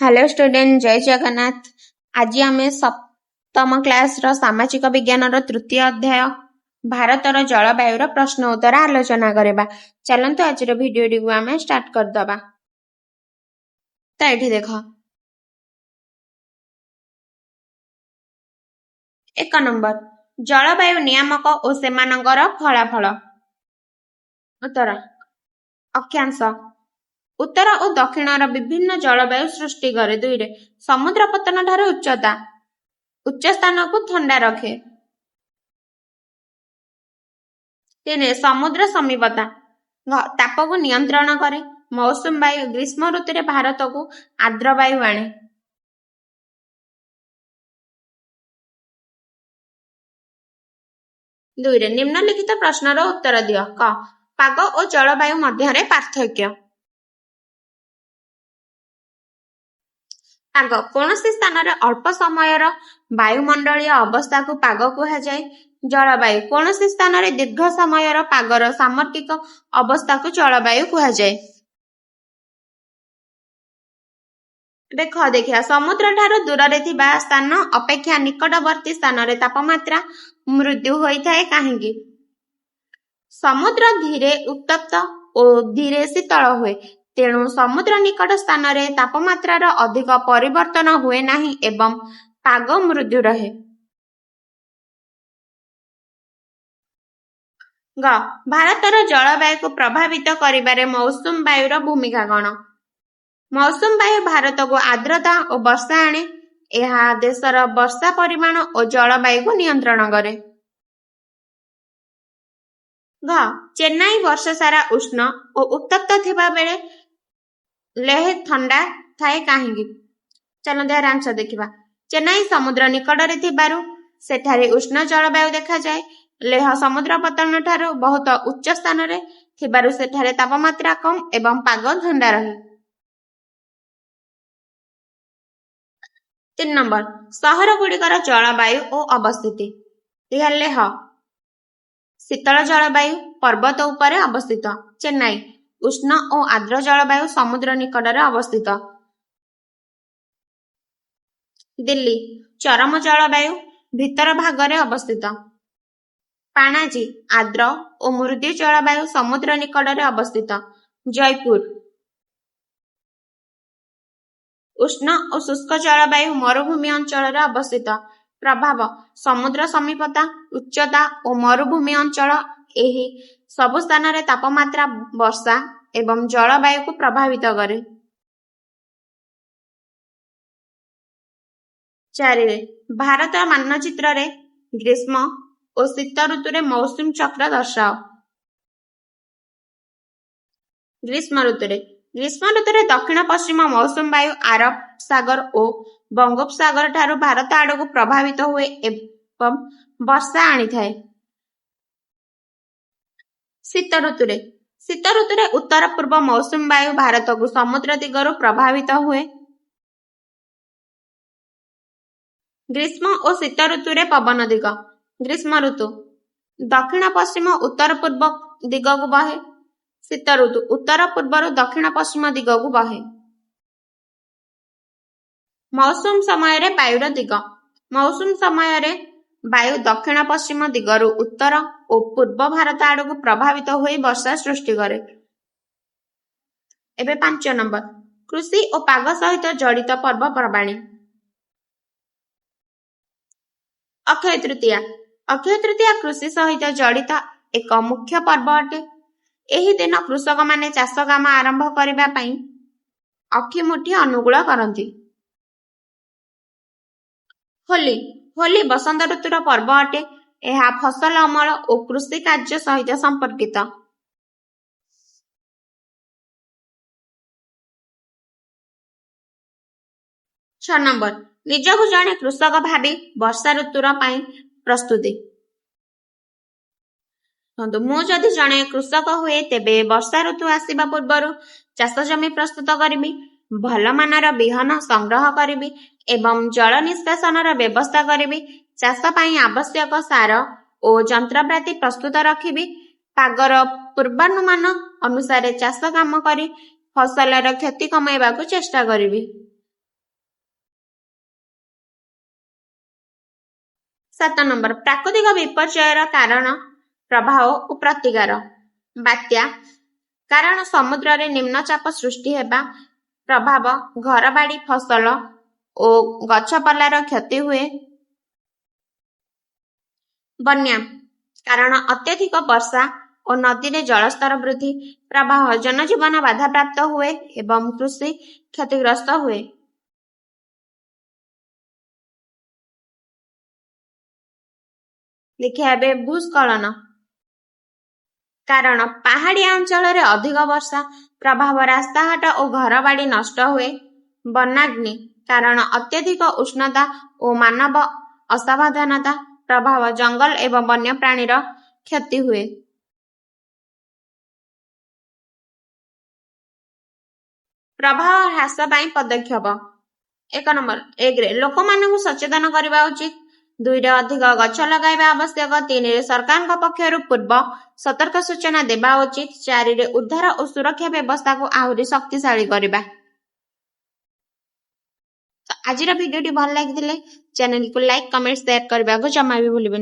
Hello student जय जगन्नाथ। आज आम सप्तम क्लास सामाजिक विज्ञान तृतीय अध्याय भारतर जलवायुर प्रश्न उत्तर आलोचना करबा। चलंतु आज भिडियो को आम स्टार्ट करदबा। तो ये देख एक नंबर जलवायु नियामक और सेमानंकर फलाफल। उत्तर अक्षांश उत्तर और दक्षिण विभिन्न जलवायु सृष्टि करे। 2 समुद्र पतन ठार उच्चता उच्च स्थान को ठंडा रखे। 3 समुद्र समीपता ताप को नियंत्रण करे। मौसुम वायु ग्रीष्म ऋतु भारत को आर्द्र वायु आणे। 2 निम्नलिखित प्रश्नर उत्तर दियो। क पाग और जलवायु मध्य पार्थक्य। पाग कौन स्थान अल्प समय वायुमंडलीय अवस्था को पाग कह जाए। जलवायु कौन स्थान दीर्घ समय पागर सामर्थिक अवस्था को जलवायु कह जाए। देखिया समुद्र ठार दूर स्थान अपेक्षा निकटवर्ती स्थान तापमात्रा मृत्यु होता है। कहीं समुद्र धीरे उत्तप्त और धीरे शीतल हुए, तेणु समुद्र निकट स्थान रे तापमात्रार अधिक परिवर्तन हुए नहीं एवं पाग मृदु रहे। ग भारतर जलवायु को प्रभावित करिबारे मौसुम वायुर भूमिका कौन। मौसुम वायु भारत को आर्द्रता और वर्षा आणे। यह देशर वर्षा परिमाण और जलवायु को नियंत्रण करे। घ चेन्नई वर्ष सारा उष्ण और उत्तप्त थिबा बेले लेह ठंडा थाए। कहीं चलो यार आंसर देखिबा। चेन्नई समुद्र निकट रे थिबारु सेठारे उष्ण जलवायु देखा जाए। लेह समुद्र पतन ठारू बहुत उच्च स्थान रे थिबारु सेठारे तापमात्रा कम एवं पाग ठंडा रहे। 3 नंबर सहर गुड़िकर जलवायु और अवस्थिति। लेह शीतल जलवायु पर्वत उपरे अवस्थित। चेन्नई उष्ण और आर्द्र जलवायु समुद्र निकट अवस्थित। दिल्ली चरम जलवायु भीतर भागरे अवस्थित। पाणाजी आर्द्र और मृदु जलवायु समुद्र निकट अवस्थित। जयपुर उष्ण और शुष्क जलवायु मरुभूमि अंचल अवस्थित। प्रभाव समुद्र समीपता उच्चता और मरुभूमि अंचल एही सबु स्थान रे तापमात्रा वर्षा एवं जलवायु को प्रभावित करे। 4 भारत मानचित्र रे ग्रीष्म और शीत ऋतु रे मौसुम चक्र दर्शाओ। ग्रीष्म ऋतु रे दक्षिण पश्चिम मौसुम वायु अरब सागर और बंगोपसागर ठारू भारत आड़ को प्रभावित हुए एवं वर्षा आनी थाए। शीत ऋतु रे उत्तर पूर्व मौसुम वायु भारत को समुद्र दिगरु प्रभावित हुए। ग्रीष्म और शीत ऋतु रे पवन दिग। ग्रीष्म ऋतु दक्षिण पश्चिम उत्तर पूर्व दिग को बहे। शीत ऋतु उत्तर पूर्व दक्षिण पश्चिम दिग को बहे। मौसुम समय रे वायुर दिग। मौसुम समय रे वायु दक्षिण पश्चिम दिगरु उत्तर और पूर्व भारत आड़ को प्रभावित हुई वर्षा सृष्टि करे। एबे 5 नंबर कृषि और पाग सहित जड़ित पर्वपर्वाणी। अक्षय तृतीया कृषि सहित जड़ित एक मुख्य पर्व अटे। एही दिन कृषक माने चाष काम आरंभ करिबा पई अक्षिमुठी अनुकूल करंती। होली बसंत ऋतुर पर्व अटे। यह फसल अमल और कृषि कार्य सहित संपर्कित। 6 नंबर निजକୁ जड़े कृषक भावी वर्षा ऋतुर पाई प्रस्तुति। मु जदि जड़े कृषक हुए तेबे वर्षा ऋतु आसिबा पूर्वरु चाष जमी प्रस्तुत करिबी, भल मानर बिहन संग्रह करिबी एवं जल निष्कासनर व्यवस्था करिबी। चाष पाई आवश्यक सार और जंत्रपाति प्रस्तुत रखिबी। पागर पूर्वानुमान अनुसार चाष काम करी फसलर क्षति कमाइबाकु चेष्टा करिबी। 7 ନମ୍ବର ପ୍ରାକୃତିକ ବିପର୍ଯ୍ୟୟର କାରଣ, ପ୍ରଭାବ ଓ ପ୍ରତିକାର। ବାତ୍ୟା କାରଣ ସମୁଦ୍ରରେ ନିମ୍ନଚାପ ସୃଷ୍ଟି ହେବା, ପ୍ରଭାବ ଘରବାଡ଼ି, ଫସଲ ଓ ଗଛପଲାର କ୍ଷତି ହୁଏ। ବନ୍ୟା କାରଣ ଅତ୍ୟଧିକ ବର୍ଷା ଓ ନଦୀରେ ଜଳସ୍ତର ବୃଦ୍ଧି, ପ୍ରବାହ ଜନଜୀବନ ବାଧାପ୍ରାପ୍ତ ହୁଏ ଏବଂ କୃଷି କ୍ଷତିଗ୍ରସ୍ତ ହୁଏ। ଦେଖିବା ଏବେ ଭୂସ୍ଖଳନ କାରଣ ପାହାଡ଼ିଆ ଅଞ୍ଚଳରେ ଅଧିକ ବର୍ଷା, ପ୍ରଭାବ ରାସ୍ତାଘାଟ ଓ ଘରବାଡ଼ି ନଷ୍ଟ ହୁଏ। ବନାଗ୍ନି କାରଣ ଅତ୍ୟଧିକ ଉଷ୍ଣତା ଓ ମାନବ ଅସାବଧାନତା, ପ୍ରଭାବ ଜଙ୍ଗଲ ଏବଂ ବନ୍ୟପ୍ରାଣୀର କ୍ଷତି ହୁଏ। ପ୍ରବାହ ହ୍ରାସ ପାଇଁ ପଦକ୍ଷେପ। 1 ନମ୍ବର 1ରେ ଲୋକମାନଙ୍କୁ ସଚେତନ କରିବା ଉଚିତ। 2ରେ ଅଧିକ ଗଛ ଲଗାଇବା ଆବଶ୍ୟକ। 3ରେ ସରକାରଙ୍କ ପକ୍ଷରୁ ପୂର୍ବ ସତର୍କ ସୂଚନା ଦେବା ଉଚିତ। 4ରେ ଉଦ୍ଧାର ଓ ସୁରକ୍ଷା ବ୍ୟବସ୍ଥାକୁ ଆହୁରି ଶକ୍ତିଶାଳୀ କରିବା। ଆଜିର ଭିଡ଼ିଓଟି ଭଲ ଲାଗିଥିଲେ ଚ୍ୟାନେଲକୁ ଲାଇକ୍, କମେଣ୍ଟ, ସେୟାର କରିବାକୁ ଜମା ବି ଭୁଲିବେନି।